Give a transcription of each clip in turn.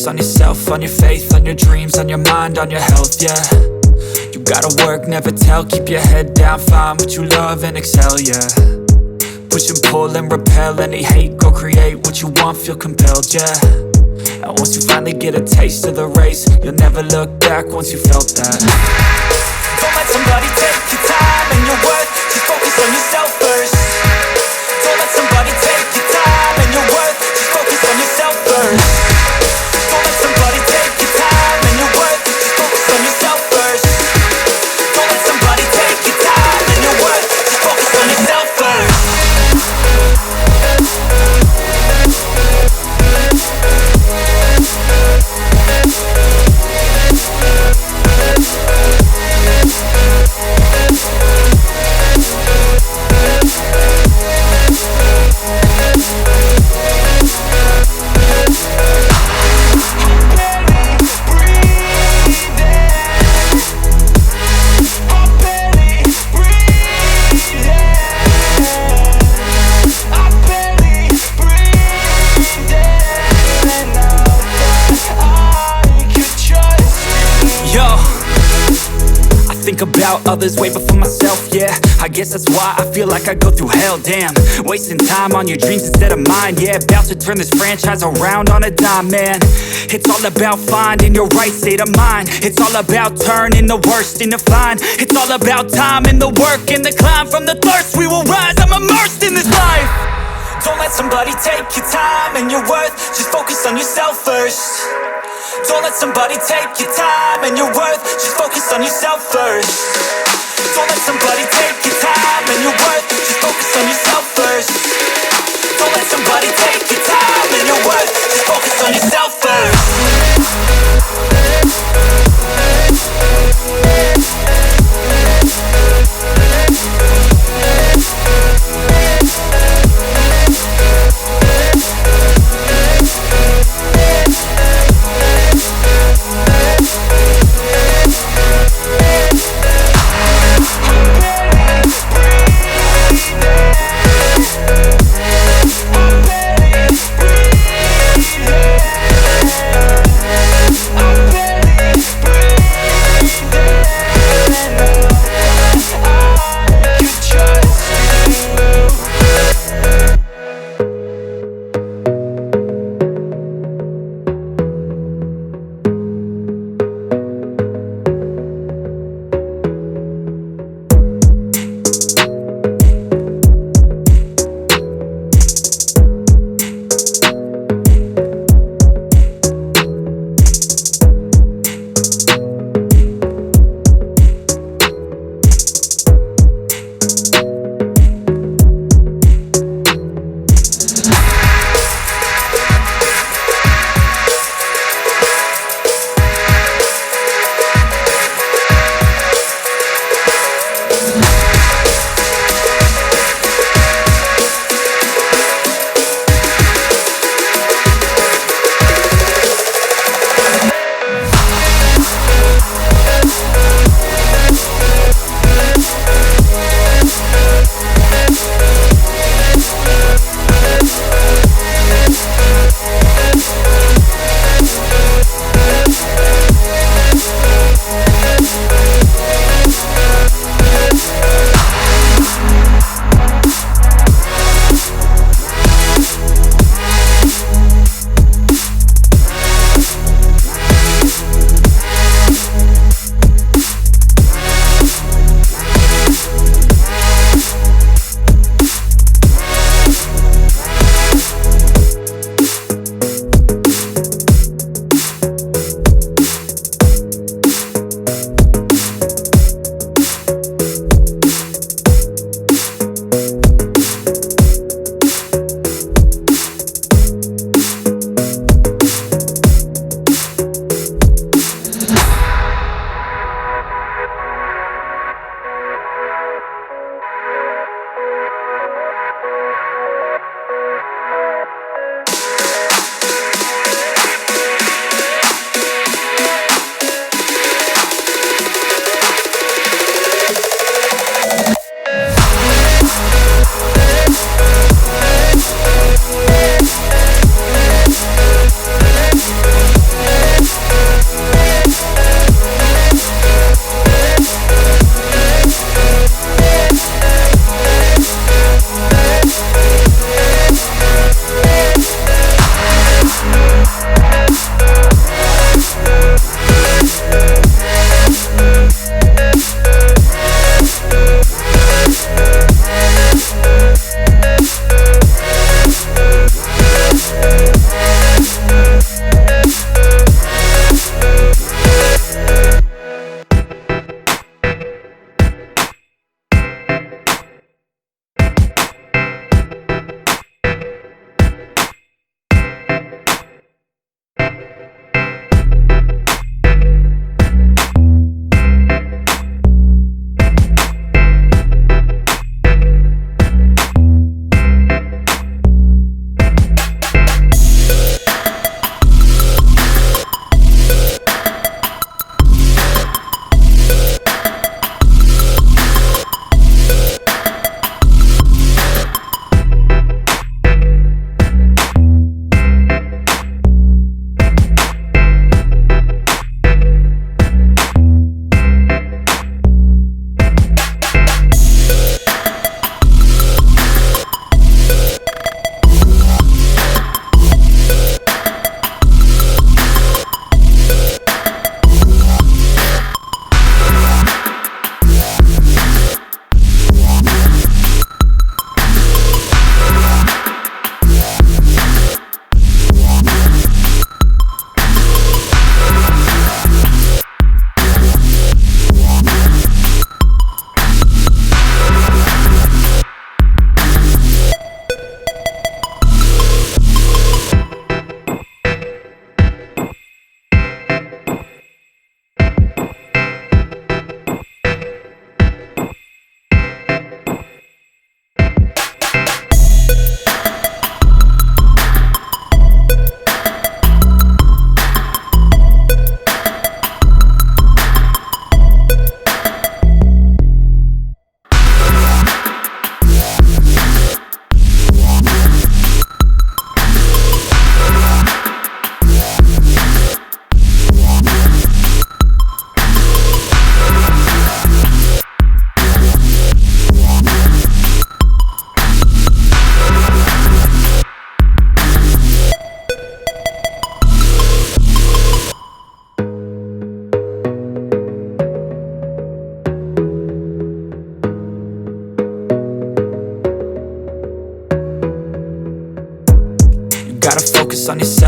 focus on yourself, on your faith, on your dreams, on your mind, on your health, yeah. You gotta work, never tell, keep your head down, find what you love and excel, yeah. Push and pull and repel any hate, go create what you want, feel compelled, yeah. And once you finally get a taste of the race, you'll never look back once you felt that. Don't let somebody take your time and your worth, just focus on yourself first. Don't let somebody take your time and your worth, just focus on yourself first. Don't let somebody take your time and your worth, just focus on yourself first. Don't let somebody take your time and your worth, just focus on yourself first. Think about others way before myself, yeah. I guess that's why I feel like I go through hell, damn. Wasting time on your dreams instead of mine, yeah. About to turn this franchise around on a dime, man. It's all about finding your right state of mind. It's all about turning the worst into fine. It's all about time and the work and the climb. From the thirst we will rise, I'm immersed in this life. Don't let somebody take your time and your worth, just focus on yourself first. Don't let somebody take your time and your worth, just focus on yourself first. Don't let somebody take your time and your worth, just focus on yourself first. Don't let somebody take your time and your worth, just focus on yourself first.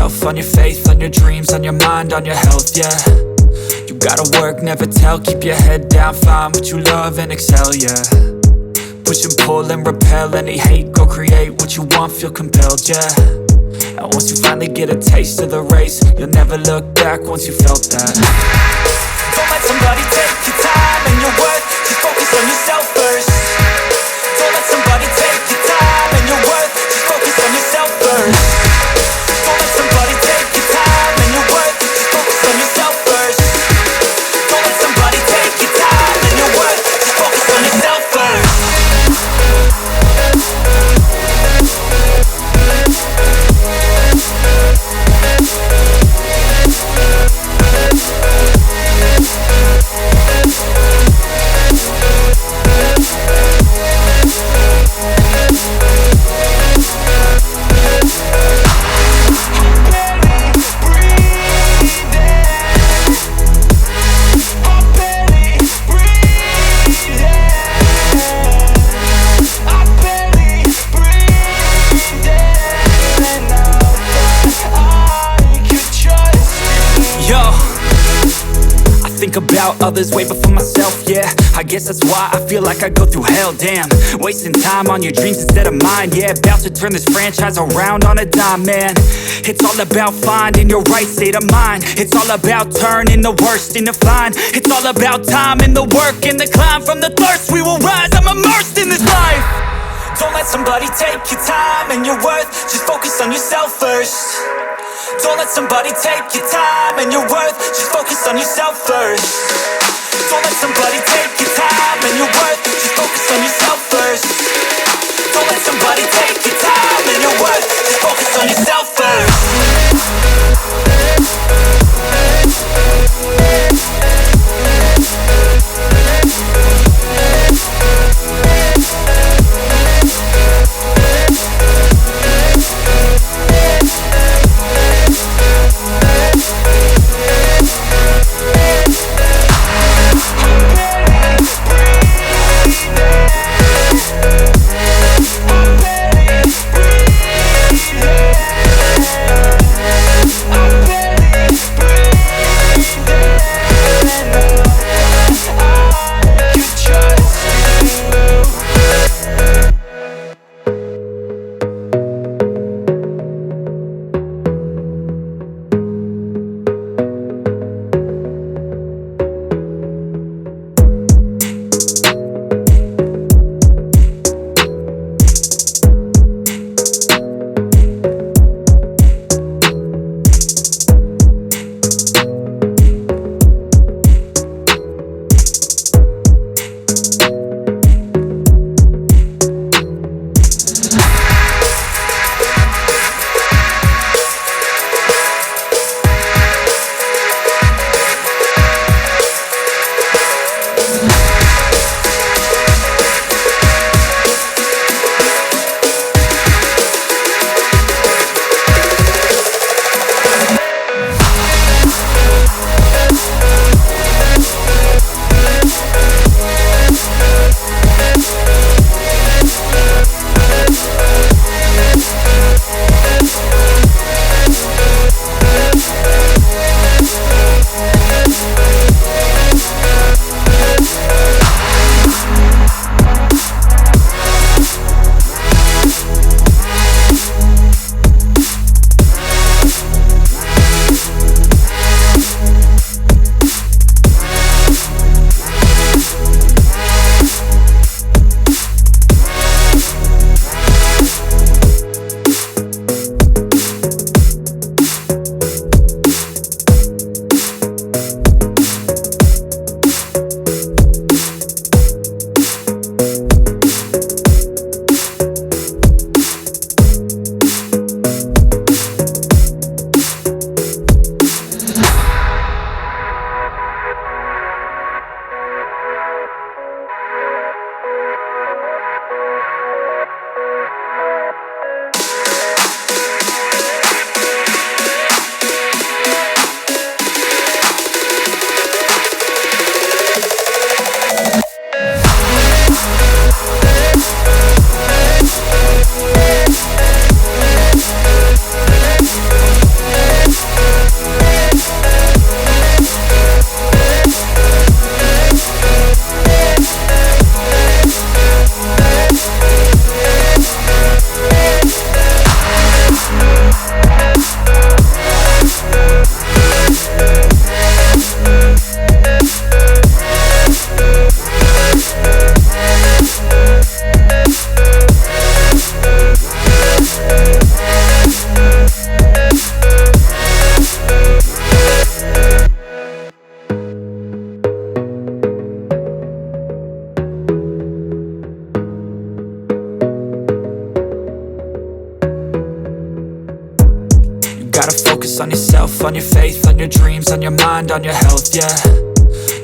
yourself, on your faith, on your dreams, on your mind, on your health, yeah. You gotta work, never tell, keep your head down, find what you love and excel, yeah. Push and pull and repel any hate, go create what you want, feel compelled, yeah. And once you finally get a taste of the race, you'll never look back once you felt that. Don't let somebody take your time and your worth, just focus on yourself first. Don't let somebody take your time and your worth, just focus on yourself first. Don't let somebody take your time and your worth, just focus on yourself first. Don't let somebody take your time and your worth, just focus on yourself first. About others way before myself, yeah. I guess that's why I feel like I go through hell, damn. Wasting time on your dreams instead of mine, yeah. About to turn this franchise around on a dime, man. It's all about finding your right state of mind. It's all about turning the worst into fine. It's all about time and the work and the climb. From the thirst we will rise, I'm immersed in this life. Don't let somebody take your time and your worth, just focus on yourself first. Don't let somebody take your time and your worth, just focus on yourself first. Don't let somebody take your time and your worth, just focus on yourself first. Don't let somebody take your time and your worth, just focus on yourself first. focus on yourself, on your faith, on your dreams, on your mind, on your health, yeah.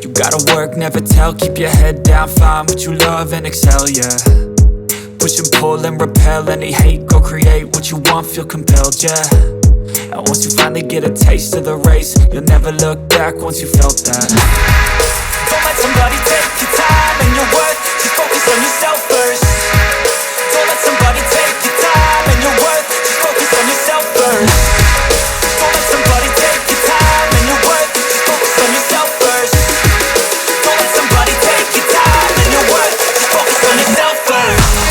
You gotta work, never tell, keep your head down, find what you love and excel, yeah. Push and pull and repel any hate, go create what you want, feel compelled, yeah. And once you finally get a taste of the race, you'll never look back once you felt that. Don't let somebody take your time and your worth, just focus on yourself first. Don't let somebody take your time and your worth, just focus on yourself first. Don't let somebody take your time and your worth, just focus on yourself first. Don't let somebody take your time and your worth, just focus on yourself first.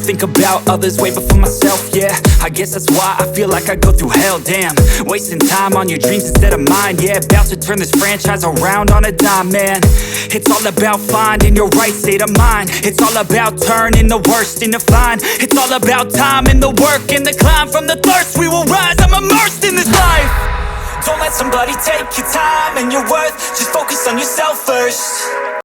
Think about others way before myself, yeah. I guess that's why I feel like I go through hell, damn. Wasting time on your dreams instead of mine, yeah. About to turn this franchise around on a dime, man. It's all about finding your right state of mind. It's all about turning the worst into fine. It's all about time and the work and the climb. From the thirst we will rise, I'm immersed in this life. Don't let somebody take your time and your worth, just focus on yourself first.